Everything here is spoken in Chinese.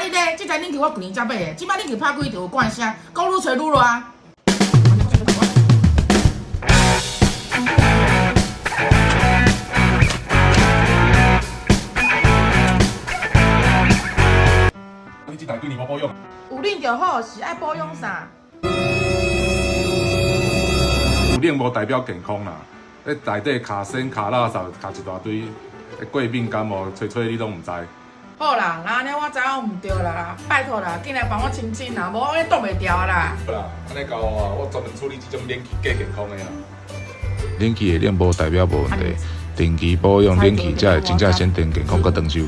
你咧，这台冷气我去年才买的，即摆冷气拍开就有怪声，讲愈吹愈热。你这台几年无保养？有冷就好，是爱保养啥？有冷无代表健康啦，咧内底卡酸、卡垃圾、卡一大堆，过敏感冒、吹你拢唔知。好啦，那安尼我知影唔对啦，拜托啦，紧来帮我清清啦，无我咧挡袂牢啦。好啦，安尼交我，我专门处理这种冷气假健康的啦。冷气的冷无代表无问题，定期保养冷气才会真正显电健康佮长寿。